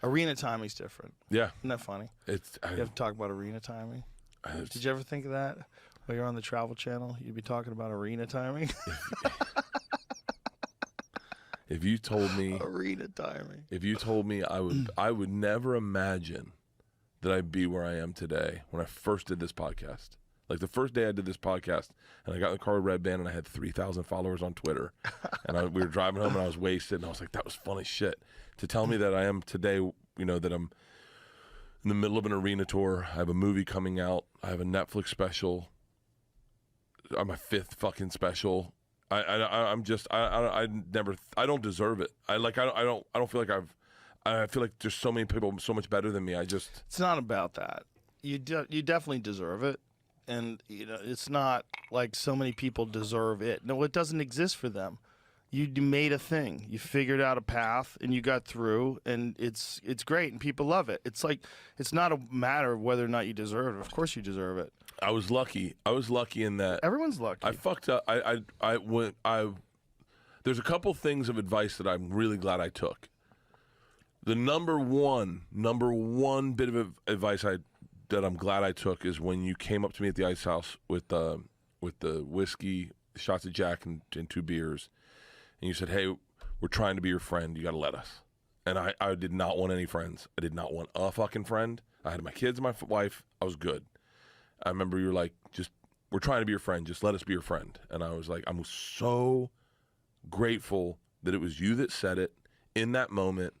Arena timing's different. Yeah. Isn't that funny? You have to talk about arena timing. Did you ever think of that? While you're on the Travel Channel, you'd be talking about arena timing? If you told me arena timing. If you told me I would never imagine that I'd be where I am today when I first did this podcast. Like the first day I did this podcast and I got in the car with Red Band and I had 3,000 followers on Twitter and we were driving home and I was wasted and I was like, that was funny shit. To tell me that I am today, that I'm in the middle of an arena tour. I have a movie coming out. I have a Netflix special. I'm my 5th fucking special. I don't deserve it. I don't feel like I feel like there's so many people so much better than me. It's not about that. You definitely deserve it. And it's not like so many people deserve it. No, it doesn't exist for them. You made a thing. You figured out a path, and you got through, and it's great, and people love it. It's like it's not a matter of whether or not you deserve it. Of course, you deserve it. I was lucky. In that everyone's lucky. I fucked up. There's a couple things of advice that I'm really glad I took. The number one bit of advice that I'm glad I took is when you came up to me at the Ice House with the whiskey, shots of Jack, and 2 beers, and you said, "Hey, we're trying to be your friend. You got to let us." And I did not want any friends. I did not want a fucking friend. I had my kids and my wife. I was good. I remember you were like, we're trying to be your friend. Just let us be your friend. And I was like, I'm so grateful that it was you that said it in that moment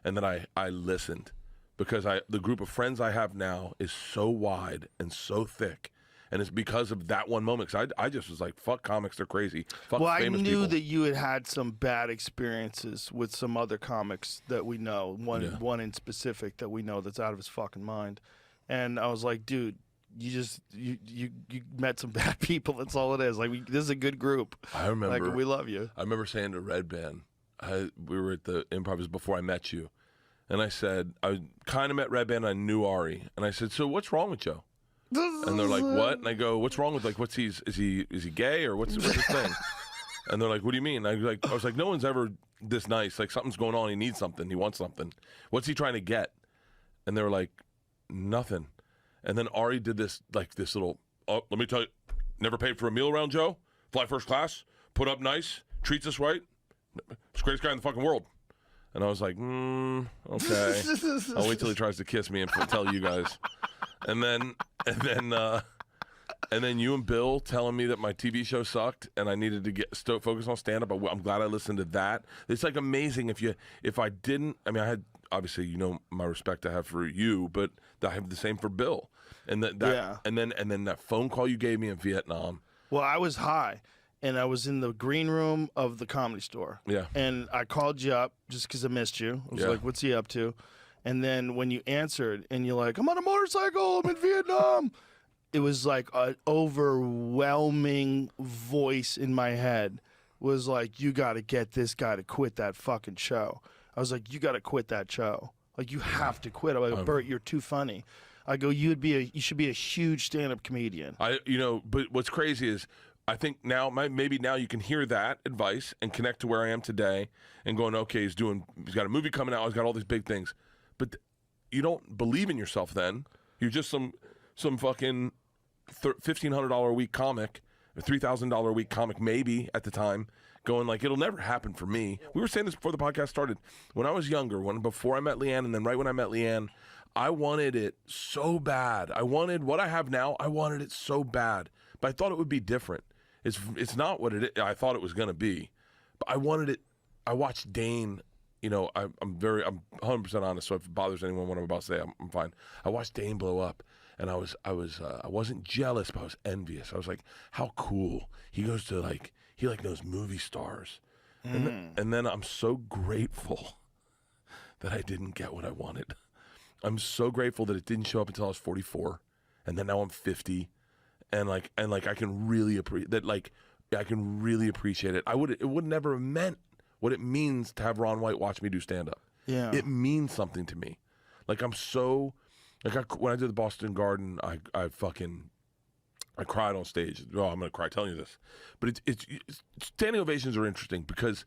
and that I listened. Because the group of friends I have now is so wide and so thick. And it's because of that one moment. Because I just was like, fuck comics, they're crazy. Fuck famous people. I knew that you had some bad experiences with some other comics that we know. One in specific that we know that's out of his fucking mind. And I was like, dude, you met some bad people. That's all it is. Like this is a good group. I remember. Like we love you. I remember saying to Red Band, we were at the Improv before I met you. And I said, I kind of met Red Band, I knew Ari. And I said, so what's wrong with Joe? And they're like, what? And I go, what's wrong with, like, is he gay or what's his thing? And they're like, what do you mean? I was like, no one's ever this nice. Like, something's going on. He needs something. He wants something. What's he trying to get? And they were like, nothing. And then Ari did this little, oh, let me tell you, never paid for a meal around Joe, fly first class, put up nice, treats us right. He's the greatest guy in the fucking world. And I was like, okay. I'll wait till he tries to kiss me and tell you guys. And then you and Bill telling me that my TV show sucked and I needed to get focused on stand-up. I'm glad I listened to that. It's like amazing if I didn't. I mean, I had obviously my respect I have for you, but I have the same for Bill. And and then that phone call you gave me in Vietnam. Well, I was high. And I was in the green room of the Comedy Store. Yeah. And I called you up just because I missed you. I was like, what's he up to? And then when you answered and you're like, I'm on a motorcycle, I'm in Vietnam. It was like an overwhelming voice in my head was like, you got to get this guy to quit that fucking show. I was like, you got to quit that show. Like, you have to quit. I'm like, Bert, you're too funny. I go, you should be a huge stand-up comedian. But what's crazy is, I think maybe now you can hear that advice and connect to where I am today and going, okay, he's got a movie coming out, he's got all these big things. But you don't believe in yourself then. You're just some fucking $1,500 a week comic, or $3,000 a week comic maybe at the time, going like, it'll never happen for me. We were saying this before the podcast started. When I was younger, before I met Leanne and then right when I met Leanne, I wanted it so bad. I wanted what I have now, I wanted it so bad. But I thought it would be different. It's not what I thought it was going to be, but I wanted it. I watched Dane. I'm 100% honest. So if it bothers anyone what I'm about to say, I'm fine. I watched Dane blow up, and I wasn't jealous, but I was envious. I was like, how cool. He goes to he knows movie stars, and then I'm so grateful that I didn't get what I wanted. I'm so grateful that it didn't show up until I was 44, and then now I'm 50. And I can really appreciate that. I can really appreciate it. It would never have meant what it means to have Ron White watch me do stand up. Yeah, it means something to me. I'm so when I did the Boston Garden, I cried on stage. Oh, I'm gonna cry telling you this, but it's standing ovations are interesting because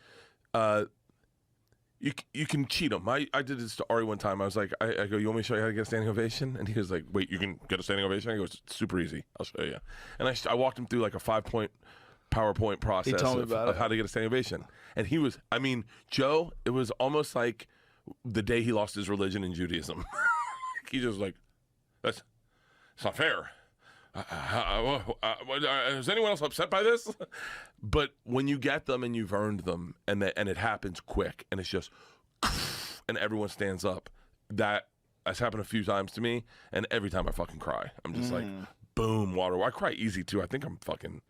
You can cheat them. I did this to Ari one time. I was like, I go, you want me to show you how to get a standing ovation? And he was like, wait, you can get a standing ovation? I go, it's super easy. I'll show you. And I walked him through like a 5-point PowerPoint process of how to get a standing ovation. And he was, I mean, Joe, it was almost like the day he lost his religion in Judaism. He just was like, it's not fair. Is anyone else upset by this? But when you get them and you've earned them, and it happens quick, and it's just, and everyone stands up, that has happened a few times to me, and every time I fucking cry, I'm just like, boom, water. I cry easy too. I think I'm fucking.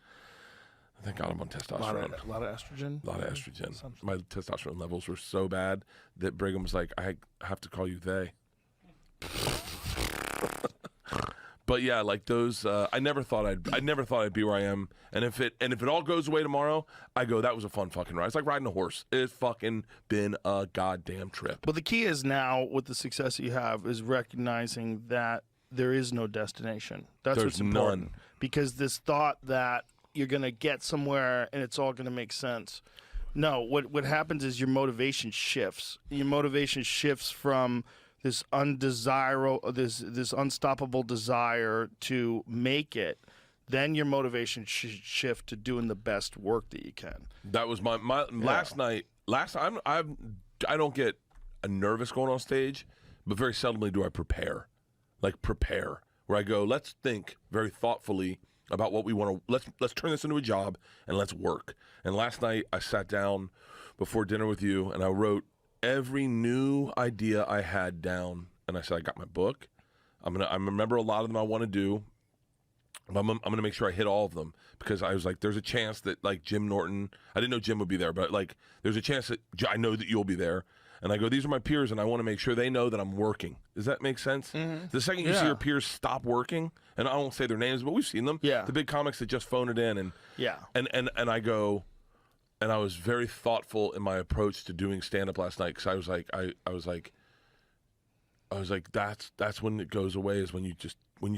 Thank God I'm on testosterone. A lot of estrogen. A lot of estrogen. My testosterone levels were so bad that Brigham was like, I have to call you they. But yeah, like those, I never thought I'd be where I am. And if it all goes away tomorrow, I go, that was a fun fucking ride. It's like riding a horse. It's fucking been a goddamn trip. But the key is now, with the success you have, is recognizing that there is no destination. There's what's important. None. Because this thought that you're gonna get somewhere and it's all gonna make sense. No, what happens is your motivation shifts. Your motivation shifts from this undesirable, this unstoppable desire to make it. Then your motivation should shift to doing the best work that you can. That was my last night. I don't get nervous going on stage, but very seldomly do I prepare. Like prepare, where I go, let's think very thoughtfully about what we want to. Let's turn this into a job and let's work. And last night I sat down before dinner with you and I wrote every new idea I had down, and I said, I got my book. I remember a lot of them I want to do. I'm gonna make sure I hit all of them, because I was like, there's a chance that like Jim Norton, I didn't know Jim would be there, but like there's a chance that I know that you'll be there. And I go, these are my peers, and I want to make sure they know that I'm working. Does that make sense? Mm-hmm. The second you see your peers stop working, and I won't say their names, but we've seen them. Yeah. The big comics that just phone it in, and and I go. And I was very thoughtful in my approach to doing stand-up last night, because I was like, that's when it goes away, is when you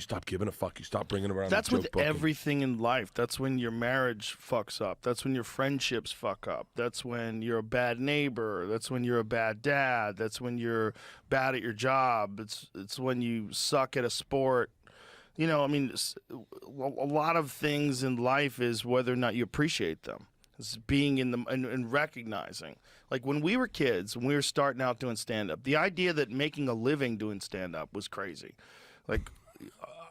stop giving a fuck, you stop bringing around. That's with everything in life. That's when your marriage fucks up. That's when your friendships fuck up. That's when you're a bad neighbor. That's when you're a bad dad. That's when you're bad at your job. It's when you suck at a sport. You know, I mean, a lot of things in life is whether or not you appreciate them. It's being in them and recognizing. Like when we were kids, when we were starting out doing stand-up, the idea that making a living doing stand-up was crazy. Like,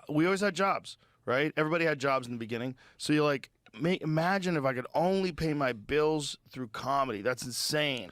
we always had jobs, right? Everybody had jobs in the beginning. So you're like, imagine if I could only pay my bills through comedy. That's insane.